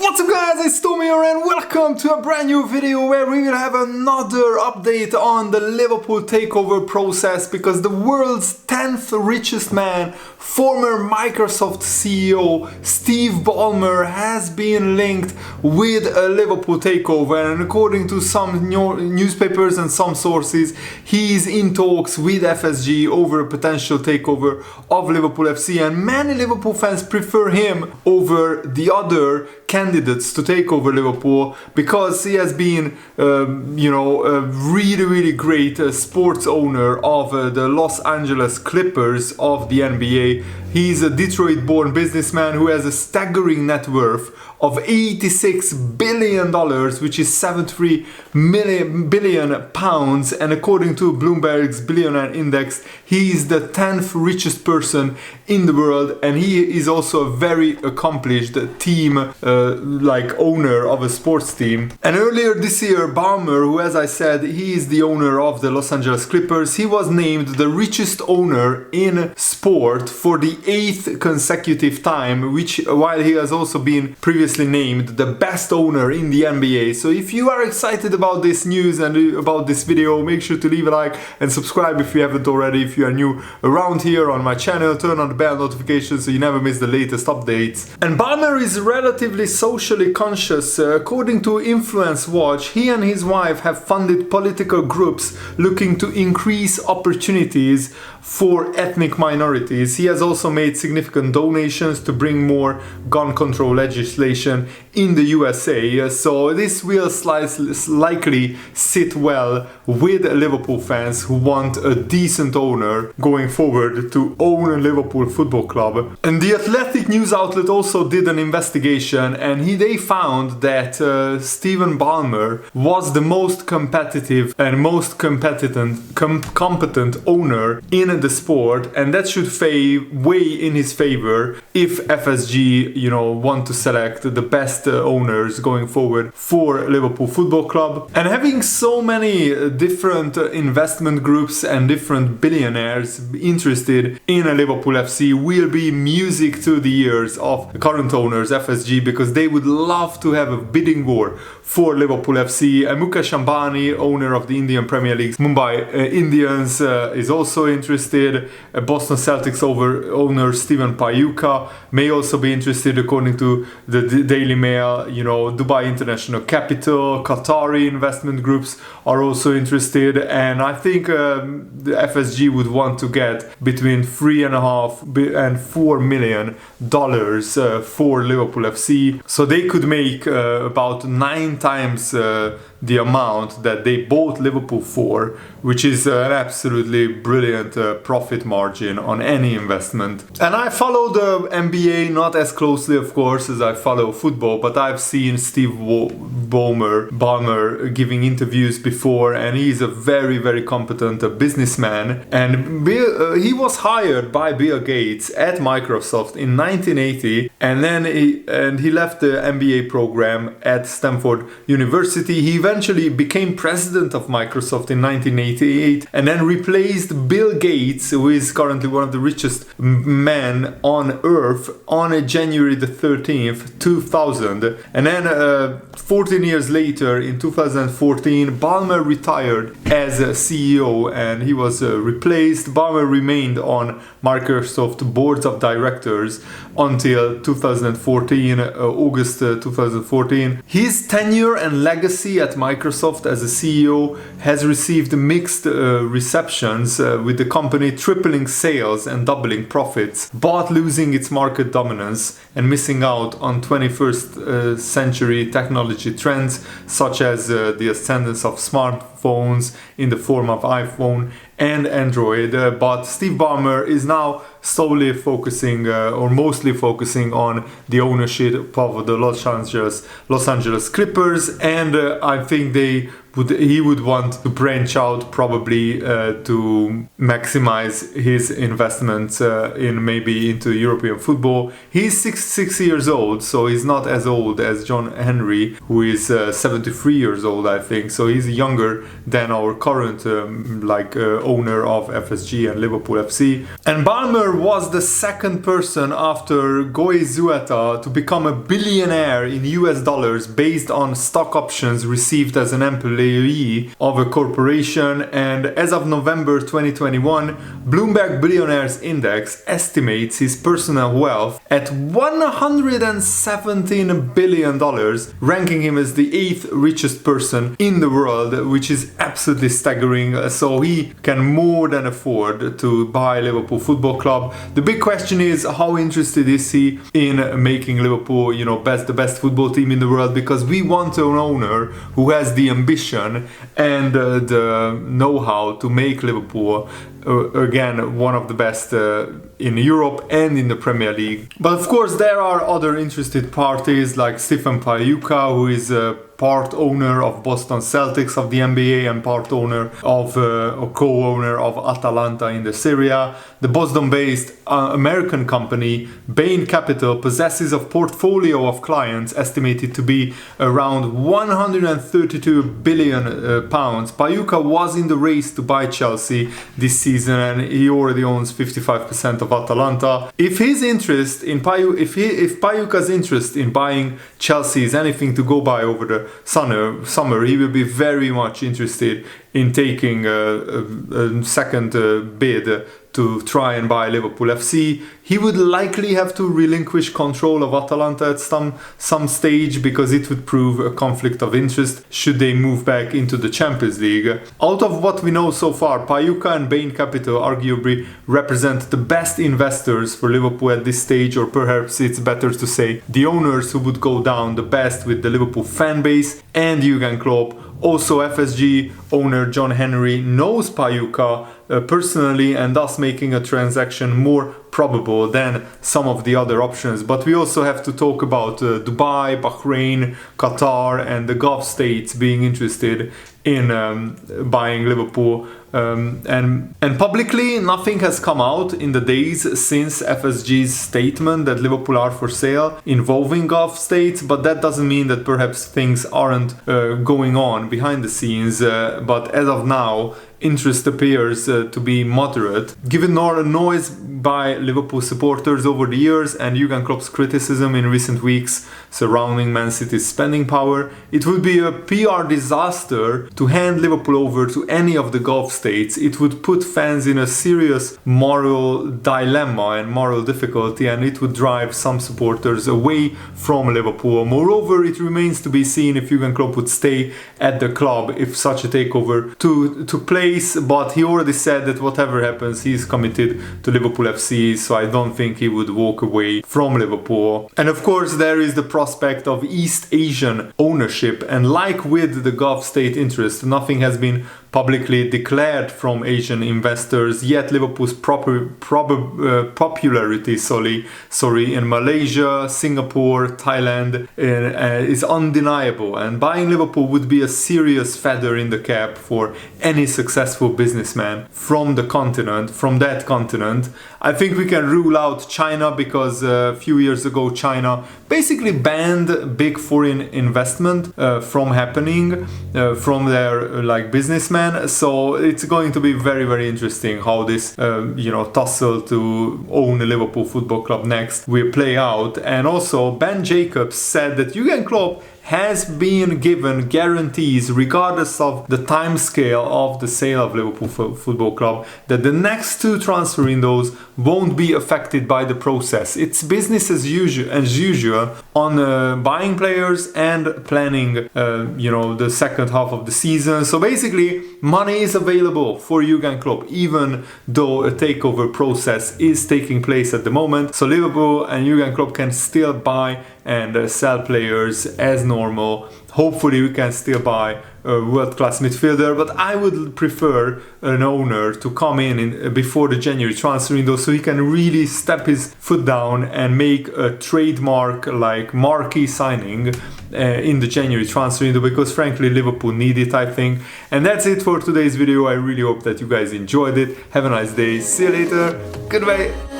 What's up guys, it's Tommy here and welcome to a brand new video where we will have another update on the Liverpool takeover process, because the world's 10th richest man, former Microsoft CEO Steve Ballmer, has been linked with a Liverpool takeover, and according to some newspapers and some sources, he's in talks with FSG over a potential takeover of Liverpool FC, and many Liverpool fans prefer him over the other candidates to take over Liverpool because he has been a really great sports owner of the Los Angeles Clippers of the NBA. He's a Detroit-born businessman who has a staggering net worth of $86 billion, which is 73 billion pounds, and according to Bloomberg's billionaire index, he is the 10th richest person in the world, and he is also a very accomplished team owner of a sports team. And earlier this year, Ballmer, who, as I said, he is the owner of the Los Angeles Clippers, he was named the richest owner in sport for the 8th consecutive time, while he has also been previously named the best owner in the NBA. So if you are excited about this news and about this video, make sure to leave a like and subscribe if you haven't already. If you are new around here on my channel, turn on the bell notification so you never miss the latest updates. And Ballmer is relatively socially conscious. According to Influence Watch, he and his wife have funded political groups looking to increase opportunities for ethnic minorities. He has also made significant donations to bring more gun control legislation in the USA, so this will likely sit well with Liverpool fans who want a decent owner going forward to own a Liverpool Football Club. And the Athletic news outlet also did an investigation, and they found that Steven Ballmer was the most competitive and most competent owner in the sport, and that should weigh in his favor if FSG want to select the best owners going forward for Liverpool Football Club. And having so many different investment groups and different billionaires interested in a Liverpool FC will be music to the ears of the current owners, FSG, because they would love to have a bidding war for Liverpool FC. Mukesh Ambani, owner of the Indian Premier League Mumbai Indians, is also interested. Boston Celtics owner Steven Payuka may also be interested, according to the Daily Mail. Dubai International Capital, Qatari investment groups are also interested, and I think the FSG would want to get between $3.5 and $4 million for Liverpool FC, so they could make about 9 times the amount that they bought Liverpool for, which is an absolutely brilliant profit margin on any investment. And I follow the NBA not as closely, of course, as I follow football, but I've seen Steve Ballmer giving interviews before, and he's a very competent businessman. And he was hired by Bill Gates at Microsoft in 1980, and then he left the MBA program at Stanford University. He eventually became president of Microsoft in 1988, and then replaced Bill Gates, who is currently one of the richest men on earth, on January the 13th, 2000. And then 14 years later, in 2014, Ballmer retired as a CEO and he was replaced. Ballmer remained on Microsoft boards of directors until 2014, August 2014. His tenure and legacy at Microsoft as a CEO has received mixed receptions, with the company tripling sales and doubling profits, but losing its market dominance and missing out on 21st century technology trends such as the ascendance of smartphones in the form of iPhone and Android. But Steve Ballmer is now solely focusing or mostly focusing on the ownership of the Los Angeles Clippers, and I think they he would want to branch out, probably to maximize his investments in maybe into European football. He's 66 years old, so he's not as old as John Henry, who is 73 years old, I think. So he's younger than our current owner of FSG and Liverpool FC. And Ballmer was the second person after Goizueta to become a billionaire in US dollars based on stock options received as an employee of a corporation. And as of November 2021, Bloomberg Billionaires Index estimates his personal wealth at $117 billion, ranking him as the 8th richest person in the world, which is absolutely staggering. So he can more than afford to buy Liverpool Football Club. The big question is, how interested is he in making Liverpool, the best football team in the world? Because we want an owner who has the ambition and the know-how to make Liverpool again one of the best in Europe and in the Premier League. But of course there are other interested parties like Stefan Paiuka, who is part owner of Boston Celtics of the NBA and part owner of or co-owner of Atalanta in the Serie A. The Boston-based American company Bain Capital possesses a portfolio of clients estimated to be around 132 billion pounds. Paiuka was in the race to buy Chelsea this season, and he already owns 55% of Atalanta. If his interest in if Paiuka's interest in buying Chelsea is anything to go by over the summer, he will be very much interested in taking a second bid to try and buy Liverpool FC. He would likely have to relinquish control of Atalanta at some stage, because it would prove a conflict of interest should they move back into the Champions League. Out of what we know so far, Paiuka and Bain Capital arguably represent the best investors for Liverpool at this stage, or perhaps it's better to say the owners who would go down the best with the Liverpool fan base and Jurgen Klopp. Also, FSG owner John Henry knows Paiuka personally, and thus making a transaction more probable than some of the other options. But we also have to talk about Dubai, Bahrain, Qatar and the Gulf states being interested in buying Liverpool. And publicly nothing has come out in the days since FSG's statement that Liverpool are for sale involving Gulf states, but that doesn't mean that perhaps things aren't going on behind the scenes. But as of now, interest appears to be moderate. Given all the noise by Liverpool supporters over the years and Jurgen Klopp's criticism in recent weeks surrounding Man City's spending power, it would be a PR disaster to hand Liverpool over to any of the Gulf states. It would put fans in a serious moral dilemma and moral difficulty, and it would drive some supporters away from Liverpool. Moreover, it remains to be seen if Jurgen Klopp would stay at the club if such a takeover took place, but he already said that whatever happens, he's committed to Liverpool FC, so I don't think he would walk away from Liverpool. And of course there is the prospect of East Asian ownership, and like with the Gulf state interest, nothing has been publicly declared from Asian investors, yet Liverpool's popularity in Malaysia, Singapore, Thailand is undeniable, and buying Liverpool would be a serious feather in the cap for any successful businessman from that continent. I think we can rule out China, because a few years ago China basically banned big foreign investment from happening from their businessmen. So it's going to be very, very interesting how this tussle to own a Liverpool Football Club next will play out. And also Ben Jacobs said that Jurgen Klopp has been given guarantees, regardless of the timescale of the sale of Liverpool Football Club, that the next two transfer windows won't be affected by the process. It's business as usual on buying players and planning the second half of the season. So basically money is available for Jurgen Klopp, even though a takeover process is taking place at the moment. So Liverpool and Jurgen Klopp can still buy and sell players as normal. Hopefully we can still buy world-class midfielder, but I would prefer an owner to come in before the January transfer window so he can really step his foot down and make a trademark like marquee signing in the January transfer window, because frankly Liverpool need it, I think. And that's it for today's video. I really hope that you guys enjoyed it. Have a nice day. See you later. Goodbye.